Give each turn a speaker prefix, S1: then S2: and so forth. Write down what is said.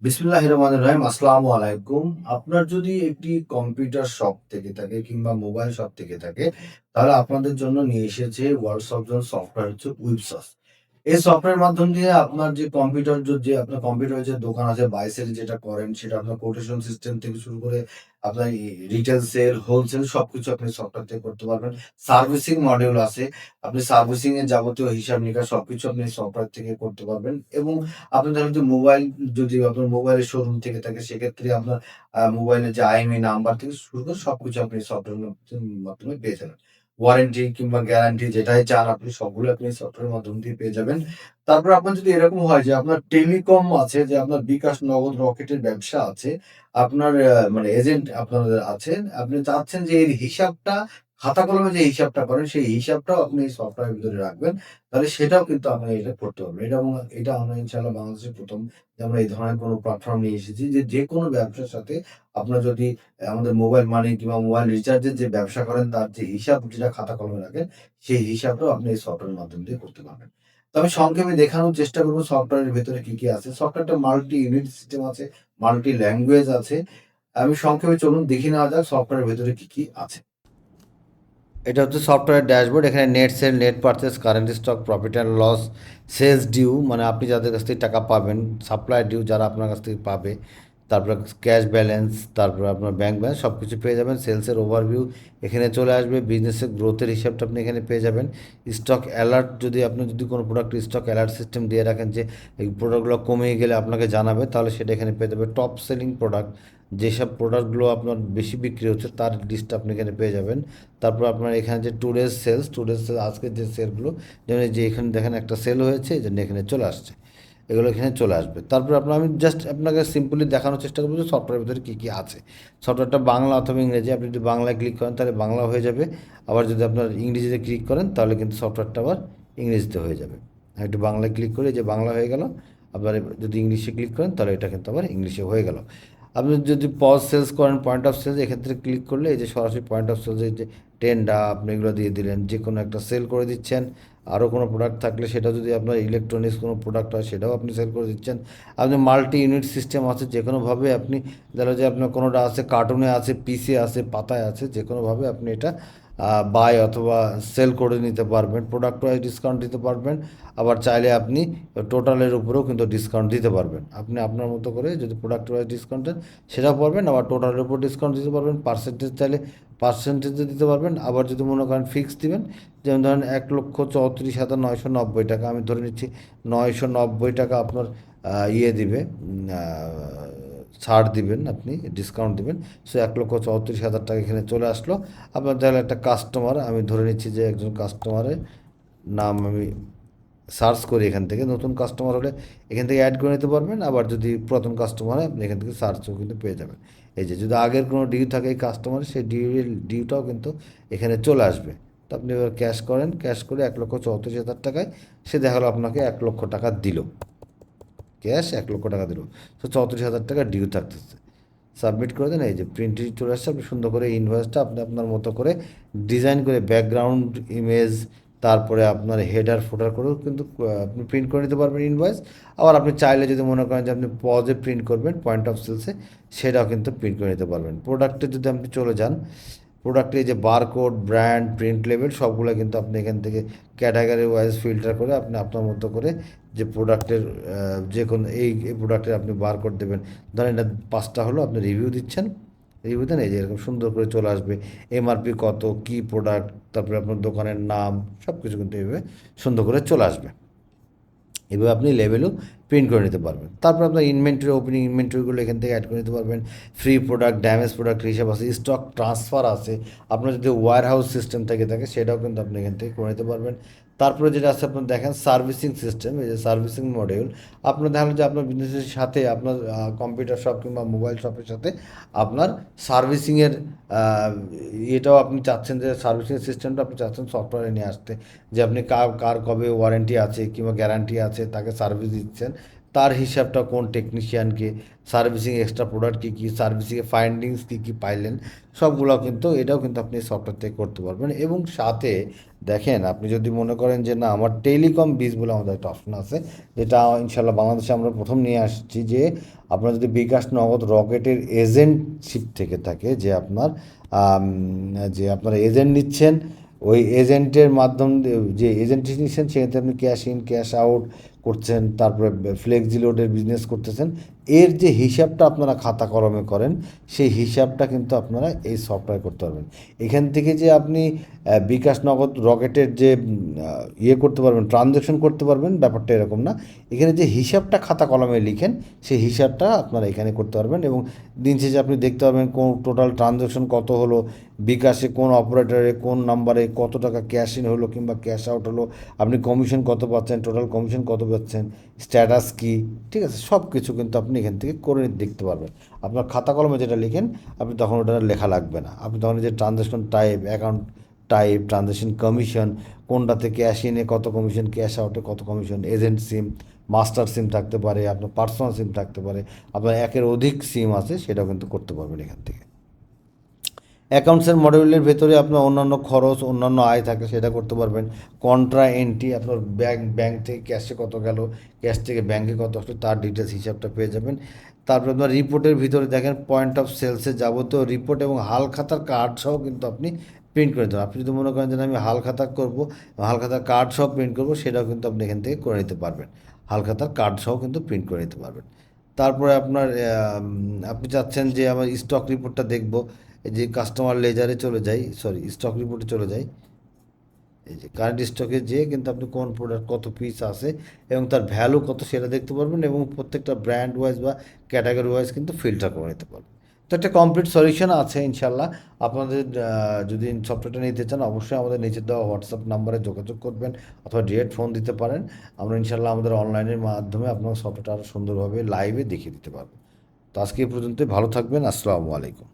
S1: বিসমিল্লাহির রহমানির রহিম। আসসালামু আলাইকুম। আপনার যদি একটি কম্পিউটার শপ থেকে থাকে কিংবা মোবাইল শপ থেকে থাকে, তাহলে আপনাদের জন্য নিয়ে এসেছে ওয়ার্ল্ডস অফ সফটওয়্যার হচ্ছে উইপসস। এই সফটওয়্যার মাধ্যম দিয়ে আপনার যে কম্পিউটার যে আপনার কম্পিউটারের যে দোকান আছে বাই সেল যেটা করেন সেটা আপনার কোটেশন সিস্টেম থেকে শুরু করে আপনার রিটেল সেল, হোলসেল সবকিছু আপনি সফটওয়্যার থেকে করতে পারবেন। সার্ভিসিং মডিউল আছে। আপনি সার্ভিসিং এর যাবতীয় হিসাব-নিকাশ সবকিছু আপনি সফটওয়্যার থেকে করতে পারবেন এবং আপনি ধরেন যে মোবাইল যদি আপনার মোবাইলের শোরুম থেকে থাকে সেক্ষেত্রে আপনার মোবাইলের যে আইএমইআই নাম্বার থেকে শুরু করে সবকিছু আপনি সফটওয়্যারের মাধ্যমে পেয়ে যাবেন। ওয়ারেন্টি কিংবা গ্যারান্টি যেটাই চান আপনি সবগুলো আপনি সফটওয়্যারের মাধ্যম দিয়ে পেয়ে যাবেন। তারপরে আপনার যদি এরকম হয় যে আপনার টেলিকম আছে যে আপনার বিকাশ, নগদ, রকেটের ব্যবসা আছে। আপনার মানে এজেন্ট আপনাদের আছেন। আপনি চাচ্ছেন যে এর হিসাবটা খাতা কলমে যে হিসাবটা করেন সেই হিসাবটাও আপনি এই সফটওয়্যারের ভিতরে রাখবেন। তাহলে সেটাও কিন্তু আপনি এটা করতে পারবেন। এটা আমরা ইনশাআল্লাহ বাংলাদেশে ১ম যে আমরা এই ধরনের কোনো প্ল্যাটফর্ম নিয়ে এসেছি যে যেকোনো ব্যবসার সাথে আপনার যদি আমাদের মোবাইল মানি কিংবা মোবাইল রিচার্জের যে ব্যবসা করেন তার যে হিসাব যেটা খাতা কলমে রাখেন, সেই হিসাবটাও আপনি এই সফটওয়্যারের মাধ্যম দিয়ে করতে পারবেন। তো আমি সংক্ষেপে দেখানোর চেষ্টা করব সফটওয়্যারের ভেতরে কি আছে। সফটওয়্যারটা মাল্টি ইউনিট সিস্টেম আছে, মাল্টি ল্যাঙ্গুয়েজ আছে। আমি সংক্ষেপে চলুন দেখে নেওয়া যাক সফটওয়্যারের ভেতরে কি আছে।
S2: এটা হচ্ছে সফটওয়্যার ড্যাশবোর্ড। এখানে net sale, net purchase, current stock, profit and loss, sales due মানে আপনি যাদের কাছ থেকে টাকা পাবেন, সাপ্লাই ডিউ যারা আপনার কাছ থেকে পাবে, তারপরে ক্যাশ ব্যালেন্স, তারপরে আপনার ব্যাংক ব্যালেন্স সব কিছু পেয়ে যাবেন। সেলসের ওভারভিউ এখানে চলে আসবে। বিজনেসের গ্রোথের হিসাবটা আপনি এখানে পেয়ে যাবেন। স্টক অ্যালার্ট যদি কোনো প্রোডাক্ট স্টক অ্যালার্ট সিস্টেম দিয়ে রাখেন যে এই প্রোডাক্টগুলো কমে গেলে আপনাকে জানাবে, তাহলে সেটা এখানে পেয়ে যাবে। টপ সেলিং প্রোডাক্ট যেসব প্রোডাক্টগুলো আপনার বেশি বিক্রি হচ্ছে তার লিস্ট আপনি এখানে পেয়ে যাবেন। তারপর আপনার এখানে যে টুডেজ সেল আজকের যে সেলগুলো, যেমন এই যে এখানে দেখেন একটা সেল হয়েছে, এই জন্য এখানে চলে আসছে, এগুলো এখানে চলে আসবে। তারপর আমি জাস্ট আপনাকে সিম্পলি দেখানোর চেষ্টা করবো যে সফটওয়্যারের ভিতরে কী কী আছে। সফটওয়্যারটা বাংলা অথবা ইংরেজি, আপনি যদি বাংলায় ক্লিক করেন তাহলে বাংলা হয়ে যাবে, আবার যদি আপনার ইংরেজিতে ক্লিক করেন তাহলে কিন্তু সফটওয়্যারটা আবার ইংরেজিতে হয়ে যাবে। একটু বাংলায় ক্লিক করে যে বাংলা হয়ে গেল, আবার যদি ইংলিশে ক্লিক করেন তাহলে এটা কিন্তু আবার ইংলিশে হয়ে গেল। আপনি যদি পজ সেলস করেন, পয়েন্ট অফ সেলস এক্ষেত্রে ক্লিক করলে এই যে সরাসরি পয়েন্ট অফ সেলস, এই যে টেন্ডা আপনি এগুলো দিয়ে দিলেন, যে কোনো একটা সেল করে দিচ্ছেন। আরও কোনো প্রোডাক্ট থাকলে সেটা যদি আপনার ইলেকট্রনিক্স কোনো প্রোডাক্ট হয় সেটাও আপনি সেল করে দিচ্ছেন। আপনি মাল্টি ইউনিট সিস্টেম আছে, যে কোনোভাবে আপনি ধরো যে আপনার কোনোটা আছে কার্টুনে আছে, পিসে আছে, পাতায় আছে, যে কোনোভাবে আপনি এটা বাই অথবা সেল করে নিতে পারবেন। প্রোডাক্ট ওয়াইজ ডিসকাউন্ট দিতে পারবেন, আবার চাইলে আপনি টোটালের উপরেও কিন্তু ডিসকাউন্ট দিতে পারবেন। আপনি আপনার মতো করে যদি প্রোডাক্ট ওয়াইজ ডিসকাউন্ট দেন সেটাও পারবেন, আবার টোটালের উপর ডিসকাউন্ট দিতে পারবেন। পার্সেন্টেজ চাইলে পার্সেন্টেজে দিতে পারবেন, আবার যদি মনে করেন ফিক্স দিবেন, যেমন ধরেন ১,৩৪,৯৯০ টাকা, আমি ধরে নিচ্ছি ৯৯০ টাকা আপনার ইয়ে দিবে, ছাড় দিবেন, আপনি ডিসকাউন্ট দিবেন। সো ১,৩৪,০০০ টাকা এখানে চলে আসলো। আপনার তাহলে একটা কাস্টমার, আমি ধরে নিচ্ছি যে একজন কাস্টমারের নাম আমি সার্চ করি এখান থেকে, নতুন কাস্টমার হলে এখান থেকে অ্যাড করে নিতে পারবেন, আবার যদি পুরাতন কাস্টমার হয় আপনি এখান থেকে সার্চও কিন্তু পেয়ে যাবেন। এই যে যদি আগের কোনো ডিউ থাকে এই কাস্টমারের, সেই ডিউটাও কিন্তু এখানে চলে আসবে। তো আপনি এবার ক্যাশ করেন, ক্যাশ করে ১,৩৪,০০০ টাকায় সে দেখা গেলো আপনাকে ১,০০,০০০ টাকা দিল, ক্যাশ ১,০০,০০০ টাকা দিল। তো ৩৪,০০০ টাকা ডিউ থাকতেছে, সাবমিট করে দেন। এই যে প্রিন্ট চলে আসছে। আপনি সুন্দর করে ইনভয়েসটা আপনি আপনার মতো করে ডিজাইন করে ব্যাকগ্রাউন্ড ইমেজ, তারপরে আপনার হেডার ফোটার করেও কিন্তু আপনি প্রিন্ট করে নিতে পারবেন ইনভয়েস। আবার আপনি চাইলে যদি মনে করেন যে আপনি পজে প্রিন্ট করবেন পয়েন্ট অফ সেলসে, সেটাও কিন্তু প্রিন্ট করে নিতে পারবেন। প্রোডাক্টে যদি আপনি চলে যান, প্রোডাক্টে এই যে বারকোড, ব্র্যান্ড, প্রিন্ট লেভেল সবগুলো কিন্তু আপনি এখান থেকে ক্যাটাগরি ওয়াইজ ফিল্টার করে আপনি আপনার মতো করে যে প্রোডাক্টের যে কোনো এই প্রোডাক্টের আপনি বারকোড দেবেন। ধরেন এটা ৫টা হলো, আপনি রিভিউ দিচ্ছেন, রিভিউ দেন, এই যে এরকম সুন্দর করে চলে আসবে। এমআরপি কত, কী প্রোডাক্ট, তারপরে আপনার দোকানের নাম, সব কিছু কিন্তু এইভাবে সুন্দর করে চলে আসবে। এভাবে আপনি লেভেলও প্রিন্ট করে নিতে পারবেন। তারপর আপনার ইনভেন্টরি, ওপেনিং ইনভেন্টরিগুলো এখান থেকে অ্যাড করে নিতে পারবেন। ফ্রি প্রোডাক্ট, ড্যামেজ প্রোডাক্ট হিসাব আছে, স্টক ট্রান্সফার আছে। আপনার যদি ওয়্যার হাউস সিস্টেম থেকে থাকে সেটাও কিন্তু আপনি এখান থেকে করে নিতে পারবেন। তারপরে যেটা আছে আপনার দেখেন সার্ভিসিং সিস্টেম, এই যে সার্ভিসিং মডিউল। আপনার দেখা যে আপনার বিজনেসের সাথে আপনার কম্পিউটার শপ কিংবা মোবাইল শপের সাথে আপনার সার্ভিসিংয়ের এটাও আপনি চাচ্ছেন যে সার্ভিসিং সিস্টেমটা আপনি চাচ্ছেন সফটওয়্যারে নিয়ে আসতে, যে আপনি কার কার কবে ওয়ারেন্টি আছে কিংবা গ্যারান্টি আছে তাকে সার্ভিস দিচ্ছেন, তার হিসাবটা কোন টেকনিশিয়ানকে, সার্ভিসিং এক্সট্রা প্রোডাক্ট কী কী, সার্ভিসিংয়ে ফাইন্ডিংস কী কী পাইলেন, সবগুলো কিন্তু এটাও কিন্তু আপনি সফটওয়্যার থেকে করতে পারবেন। এবং সাথে দেখেন, আপনি যদি মনে করেন যে না আমার টেলিকম বিজ বলে আমাদের একটা অপশন আছে, যেটা ইনশাল্লাহ বাংলাদেশে আমরা প্রথম নিয়ে আসছি, যে আপনার যদি বিকাশ নগদ রকেটের এজেন্টশিপ থেকে থাকে, যে আপনার এজেন্ট নিচ্ছেন, ওই এজেন্টের মাধ্যম যে এজেন্ট নিচ্ছেন সেক্ষেত্রে আপনি ক্যাশ ইন ক্যাশ আউট করছেন, তারপরে ফ্লেক্সি লোডের বিজনেস করতেছেন, এর যে হিসাবটা আপনারা খাতা কলমে করেন, সেই হিসাবটা কিন্তু আপনারা এই সফটওয়্যার করতে পারবেন। এখান থেকে যে আপনি বিকাশ নগদ রকেটের যে করতে পারবেন, ট্রানজ্যাকশন করতে পারবেন, ব্যাপারটা এরকম না। এখানে যে হিসাবটা খাতা কলমে লিখেন, সেই হিসাবটা আপনারা এখানে করতে পারবেন। এবং দিন শেষে আপনি দেখতে পারবেন কোন টোটাল ট্রানজ্যাকশন কত হলো, বিকাশে কোন অপারেটরে কোন নাম্বারে কত টাকা ক্যাশ ইন হলো কিংবা ক্যাশ আউট হলো, আপনি কমিশন কত পাচ্ছেন, টোটাল কমিশন কত পাচ্ছেন, স্ট্যাটাস কী, ঠিক আছে, সব কিছু কিন্তু আপনি এখান থেকে করে দেখতে পারবেন। আপনার খাতা কলমে যেটা লিখেন আপনি তখন ওটা লেখা লাগবে না। আপনি তখন যে transaction type, account type, transaction commission, কোনটাতে ক্যাশ ইনে কত কমিশন, ক্যাশ আউটে কত কমিশন, এজেন্ট সিম, মাস্টার সিম থাকতে পারে, আপনার পার্সোনাল সিম থাকতে পারে, আপনার একের অধিক সিম আছে, সেটাও কিন্তু করতে পারবেন এখান থেকে। অ্যাকাউন্টসের মডিউলের ভেতরে আপনার অন্যান্য খরচ, অন্যান্য আয় থাকে, সেটা করতে পারবেন। কন্ট্রা এন্ট্রি, আপনার ব্যাংক থেকে ক্যাশে কত গেল, ক্যাশ থেকে ব্যাংকে কত আসলো, তার ডিটেলস হিসাবটা পেয়ে যাবেন। তারপরে আপনার রিপোর্টের ভিতরে দেখেন পয়েন্ট অফ সেলসের যাবতীয় রিপোর্ট এবং হাল খাতার কার্ড সহ কিন্তু আপনি প্রিন্ট করে দেবেন। আপনি যদি মনে করেন যে আমি হাল খাতা করবো, হাল খাতার কার্ড সহ প্রিন্ট করবো, সেটাও কিন্তু আপনি এখান থেকে করে নিতে পারবেন। হাল খাতার কার্ড সহ কিন্তু প্রিন্ট করে নিতে পারবেন। তারপরে আপনার আপনি চাচ্ছেন যে আমার স্টক রিপোর্টটা দেখবো, এই যে কাস্টমার লেজারে চলে যাই, সরি স্টক রিপোর্টে চলে যাই, এই যে কারেন্ট স্টকে যেয়ে কিন্তু আপনি কোন প্রোডাক্ট কত পিস আছে এবং তার ভ্যালু কত সেটা দেখতে পারবেন, এবং প্রত্যেকটা ব্র্যান্ড ওয়াইজ বা ক্যাটাগরি ওয়াইজ কিন্তু ফিল্টার করে নিতে পারবেন। তো একটা কমপ্লিট সলিউশন আছে ইনশাল্লাহ। আপনাদের যদি সফটওয়্যারটা নিতে চান, অবশ্যই আমাদের নিচে দেওয়া হোয়াটসঅ্যাপ নাম্বারে যোগাযোগ করবেন অথবা ডিরেক্ট ফোন দিতে পারেন। আমরা ইনশাল্লাহ আমাদের অনলাইনের মাধ্যমে আপনার সফটওয়্যারটা আরও সুন্দরভাবে লাইভে দেখিয়ে দিতে পারবো। তো আজকে এই পর্যন্তই, ভালো থাকবেন, আসসালামু আলাইকুম।